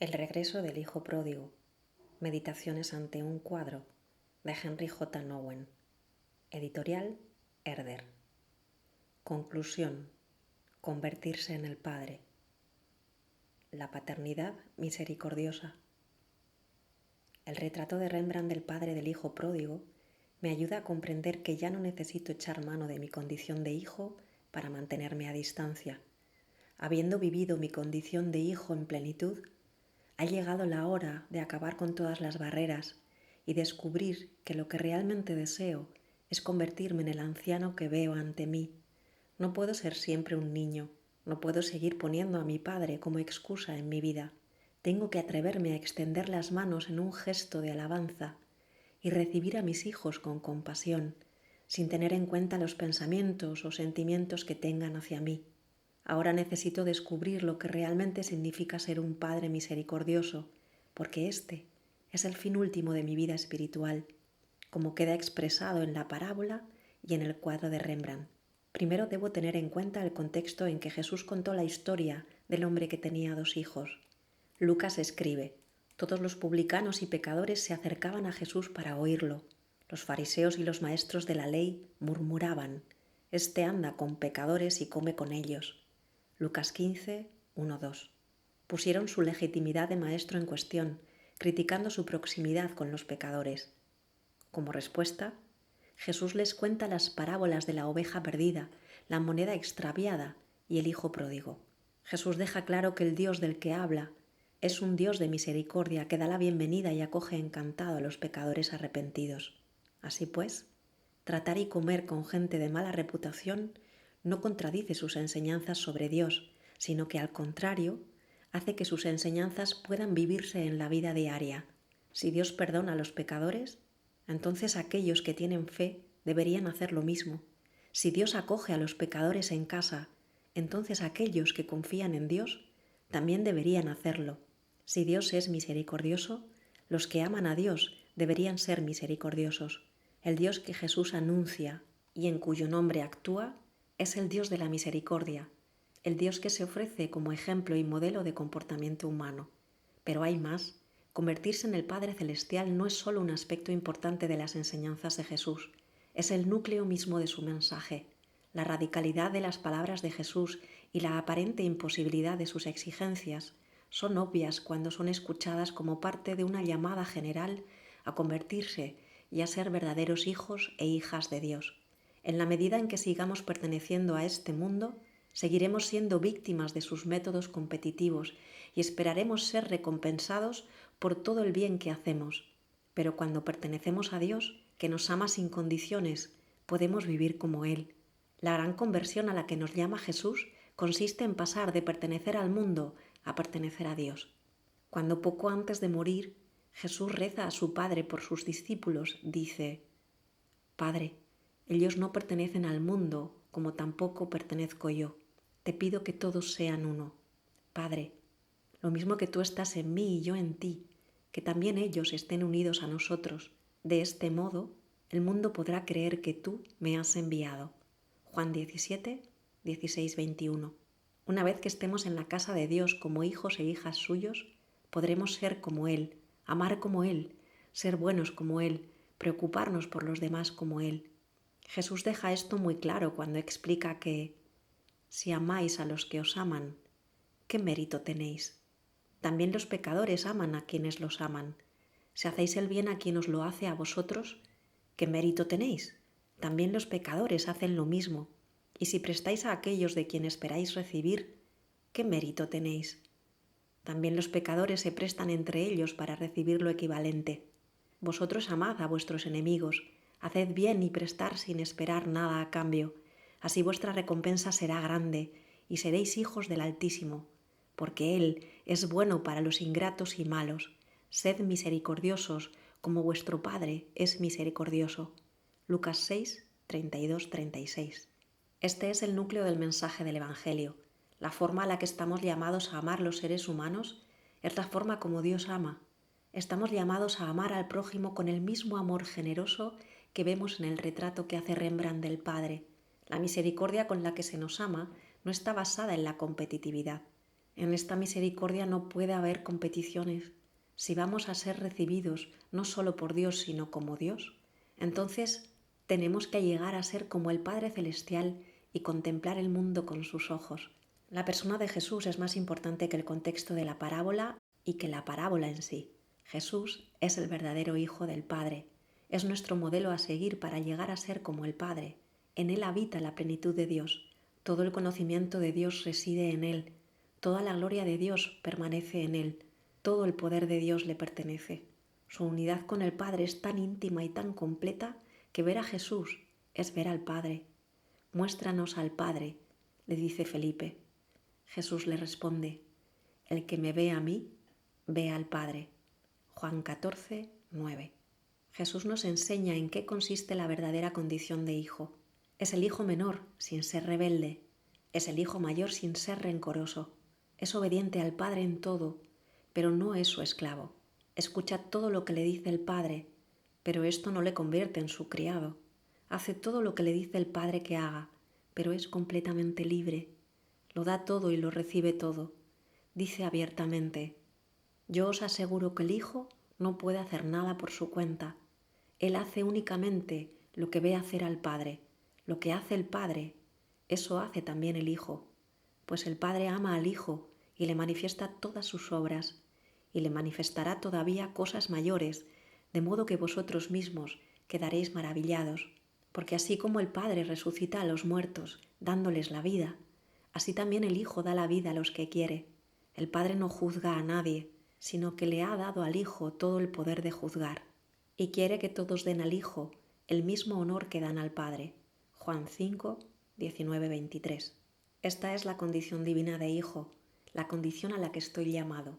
El regreso del hijo pródigo. Meditaciones ante un cuadro de Henry J. Nowen. Editorial Herder. Conclusión. Convertirse en el Padre. La paternidad misericordiosa. El retrato de Rembrandt del padre del hijo pródigo me ayuda a comprender que ya no necesito echar mano de mi condición de hijo para mantenerme a distancia. Habiendo vivido mi condición de hijo en plenitud, ha llegado la hora de acabar con todas las barreras y descubrir que lo que realmente deseo es convertirme en el anciano que veo ante mí. No puedo ser siempre un niño, no puedo seguir poniendo a mi padre como excusa en mi vida. Tengo que atreverme a extender las manos en un gesto de alabanza y recibir a mis hijos con compasión, sin tener en cuenta los pensamientos o sentimientos que tengan hacia mí. Ahora necesito descubrir lo que realmente significa ser un padre misericordioso, porque este es el fin último de mi vida espiritual, como queda expresado en la parábola y en el cuadro de Rembrandt. Primero debo tener en cuenta el contexto en que Jesús contó la historia del hombre que tenía 2 hijos. Lucas escribe: todos los publicanos y pecadores se acercaban a Jesús para oírlo. Los fariseos y los maestros de la ley murmuraban: este anda con pecadores y come con ellos. Lucas 15, 1-2. Pusieron su legitimidad de maestro en cuestión, criticando su proximidad con los pecadores. Como respuesta, Jesús les cuenta las parábolas de la oveja perdida, la moneda extraviada y el hijo pródigo. Jesús deja claro que el Dios del que habla es un Dios de misericordia que da la bienvenida y acoge encantado a los pecadores arrepentidos. Así pues, tratar y comer con gente de mala reputación no contradice sus enseñanzas sobre Dios, sino que al contrario, hace que sus enseñanzas puedan vivirse en la vida diaria. Si Dios perdona a los pecadores, entonces aquellos que tienen fe deberían hacer lo mismo. Si Dios acoge a los pecadores en casa, entonces aquellos que confían en Dios también deberían hacerlo. Si Dios es misericordioso, los que aman a Dios deberían ser misericordiosos. El Dios que Jesús anuncia y en cuyo nombre actúa es el Dios de la misericordia, el Dios que se ofrece como ejemplo y modelo de comportamiento humano. Pero hay más. Convertirse en el Padre Celestial no es solo un aspecto importante de las enseñanzas de Jesús, es el núcleo mismo de su mensaje. La radicalidad de las palabras de Jesús y la aparente imposibilidad de sus exigencias son obvias cuando son escuchadas como parte de una llamada general a convertirse y a ser verdaderos hijos e hijas de Dios. En la medida en que sigamos perteneciendo a este mundo, seguiremos siendo víctimas de sus métodos competitivos y esperaremos ser recompensados por todo el bien que hacemos. Pero cuando pertenecemos a Dios, que nos ama sin condiciones, podemos vivir como Él. La gran conversión a la que nos llama Jesús consiste en pasar de pertenecer al mundo a pertenecer a Dios. Cuando poco antes de morir, Jesús reza a su Padre por sus discípulos, dice: Padre, ellos no pertenecen al mundo, como tampoco pertenezco yo. Te pido que todos sean uno. Padre, lo mismo que tú estás en mí y yo en ti, que también ellos estén unidos a nosotros. De este modo, el mundo podrá creer que tú me has enviado. Juan 17, 16, 21. Una vez que estemos en la casa de Dios como hijos e hijas suyos, podremos ser como Él, amar como Él, ser buenos como Él, preocuparnos por los demás como Él. Jesús deja esto muy claro cuando explica que si amáis a los que os aman, ¿qué mérito tenéis? También los pecadores aman a quienes los aman. Si hacéis el bien a quien os lo hace a vosotros, ¿qué mérito tenéis? También los pecadores hacen lo mismo. Y si prestáis a aquellos de quien esperáis recibir, ¿qué mérito tenéis? También los pecadores se prestan entre ellos para recibir lo equivalente. Vosotros amad a vuestros enemigos, haced bien y prestar sin esperar nada a cambio. Así vuestra recompensa será grande y seréis hijos del Altísimo, porque Él es bueno para los ingratos y malos. Sed misericordiosos como vuestro Padre es misericordioso. Lucas 6, 32-36. Este es el núcleo del mensaje del Evangelio. La forma a la que estamos llamados a amar los seres humanos es la forma como Dios ama. Estamos llamados a amar al prójimo con el mismo amor generoso que vemos en el retrato que hace Rembrandt del Padre. La misericordia con la que se nos ama no está basada en la competitividad. En esta misericordia no puede haber competiciones. Si vamos a ser recibidos no solo por Dios, sino como Dios, entonces tenemos que llegar a ser como el Padre Celestial y contemplar el mundo con sus ojos. La persona de Jesús es más importante que el contexto de la parábola y que la parábola en sí. Jesús es el verdadero Hijo del Padre. Es nuestro modelo a seguir para llegar a ser como el Padre. En Él habita la plenitud de Dios. Todo el conocimiento de Dios reside en Él. Toda la gloria de Dios permanece en Él. Todo el poder de Dios le pertenece. Su unidad con el Padre es tan íntima y tan completa que ver a Jesús es ver al Padre. Muéstranos al Padre, le dice Felipe. Jesús le responde, el que me ve a mí, ve al Padre. Juan 14, 9. Jesús nos enseña en qué consiste la verdadera condición de hijo. Es el hijo menor sin ser rebelde. Es el hijo mayor sin ser rencoroso. Es obediente al Padre en todo, pero no es su esclavo. Escucha todo lo que le dice el Padre, pero esto no le convierte en su criado. Hace todo lo que le dice el Padre que haga, pero es completamente libre. Lo da todo y lo recibe todo. Dice abiertamente, yo os aseguro que el Hijo no puede hacer nada por su cuenta. Él hace únicamente lo que ve hacer al Padre. Lo que hace el Padre, eso hace también el Hijo. Pues el Padre ama al Hijo y le manifiesta todas sus obras, y le manifestará todavía cosas mayores, de modo que vosotros mismos quedaréis maravillados. Porque así como el Padre resucita a los muertos, dándoles la vida, así también el Hijo da la vida a los que quiere. El Padre no juzga a nadie, sino que le ha dado al Hijo todo el poder de juzgar, y quiere que todos den al Hijo el mismo honor que dan al Padre. Juan 5, 19, 23. Esta es la condición divina de Hijo, la condición a la que estoy llamado.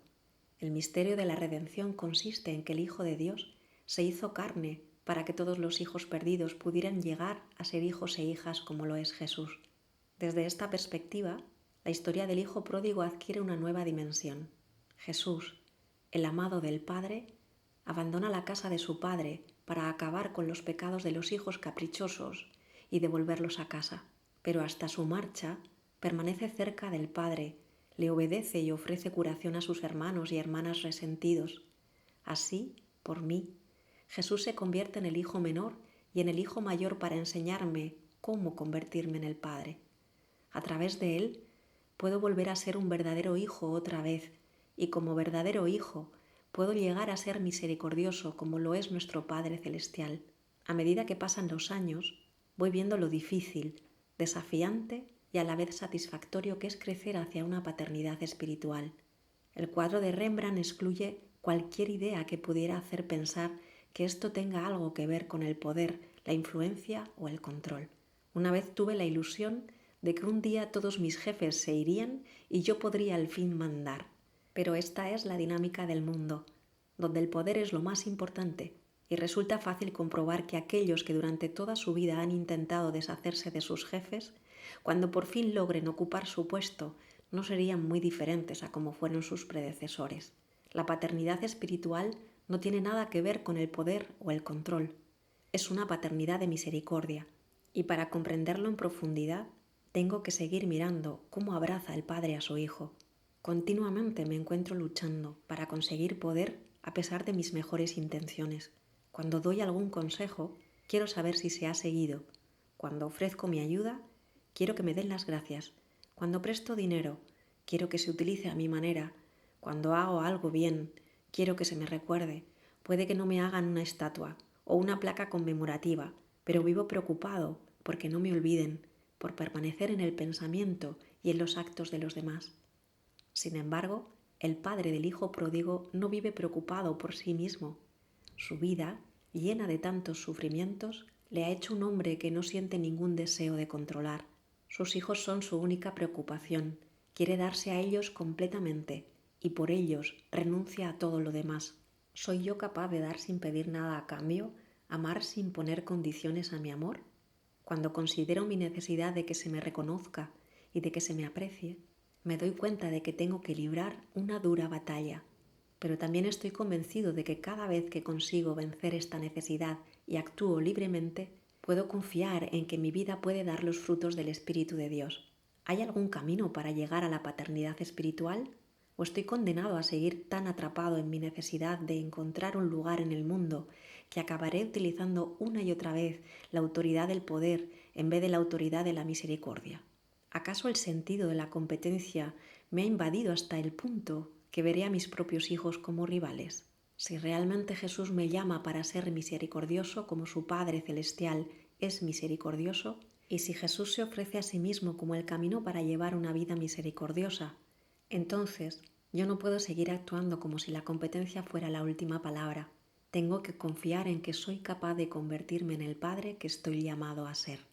El misterio de la redención consiste en que el Hijo de Dios se hizo carne para que todos los hijos perdidos pudieran llegar a ser hijos e hijas como lo es Jesús. Desde esta perspectiva, la historia del Hijo pródigo adquiere una nueva dimensión. Jesús, el amado del Padre, abandona la casa de su Padre para acabar con los pecados de los hijos caprichosos y devolverlos a casa. Pero hasta su marcha permanece cerca del Padre, le obedece y ofrece curación a sus hermanos y hermanas resentidos. Así, por mí, Jesús se convierte en el hijo menor y en el hijo mayor para enseñarme cómo convertirme en el Padre. A través de él puedo volver a ser un verdadero hijo otra vez, y como verdadero hijo puedo llegar a ser misericordioso como lo es nuestro Padre Celestial. A medida que pasan los años, voy viendo lo difícil, desafiante y a la vez satisfactorio que es crecer hacia una paternidad espiritual. El cuadro de Rembrandt excluye cualquier idea que pudiera hacer pensar que esto tenga algo que ver con el poder, la influencia o el control. Una vez tuve la ilusión de que un día todos mis jefes se irían y yo podría al fin mandar. Pero esta es la dinámica del mundo, donde el poder es lo más importante, y resulta fácil comprobar que aquellos que durante toda su vida han intentado deshacerse de sus jefes, cuando por fin logren ocupar su puesto, no serían muy diferentes a como fueron sus predecesores. La paternidad espiritual no tiene nada que ver con el poder o el control. Es una paternidad de misericordia, y para comprenderlo en profundidad, tengo que seguir mirando cómo abraza el Padre a su Hijo. Continuamente me encuentro luchando para conseguir poder a pesar de mis mejores intenciones. Cuando doy algún consejo, quiero saber si se ha seguido. Cuando ofrezco mi ayuda, quiero que me den las gracias. Cuando presto dinero, quiero que se utilice a mi manera. Cuando hago algo bien, quiero que se me recuerde. Puede que no me hagan una estatua o una placa conmemorativa, pero vivo preocupado porque no me olviden, por permanecer en el pensamiento y en los actos de los demás. Sin embargo, el padre del hijo pródigo no vive preocupado por sí mismo. Su vida, llena de tantos sufrimientos, le ha hecho un hombre que no siente ningún deseo de controlar. Sus hijos son su única preocupación. Quiere darse a ellos completamente y por ellos renuncia a todo lo demás. ¿Soy yo capaz de dar sin pedir nada a cambio, amar sin poner condiciones a mi amor? Cuando considero mi necesidad de que se me reconozca y de que se me aprecie, me doy cuenta de que tengo que librar una dura batalla. Pero también estoy convencido de que cada vez que consigo vencer esta necesidad y actúo libremente, puedo confiar en que mi vida puede dar los frutos del Espíritu de Dios. ¿Hay algún camino para llegar a la paternidad espiritual? ¿O estoy condenado a seguir tan atrapado en mi necesidad de encontrar un lugar en el mundo que acabaré utilizando una y otra vez la autoridad del poder en vez de la autoridad de la misericordia? ¿Acaso el sentido de la competencia me ha invadido hasta el punto que veré a mis propios hijos como rivales? Si realmente Jesús me llama para ser misericordioso como su Padre Celestial es misericordioso, y si Jesús se ofrece a sí mismo como el camino para llevar una vida misericordiosa, entonces yo no puedo seguir actuando como si la competencia fuera la última palabra. Tengo que confiar en que soy capaz de convertirme en el padre que estoy llamado a ser.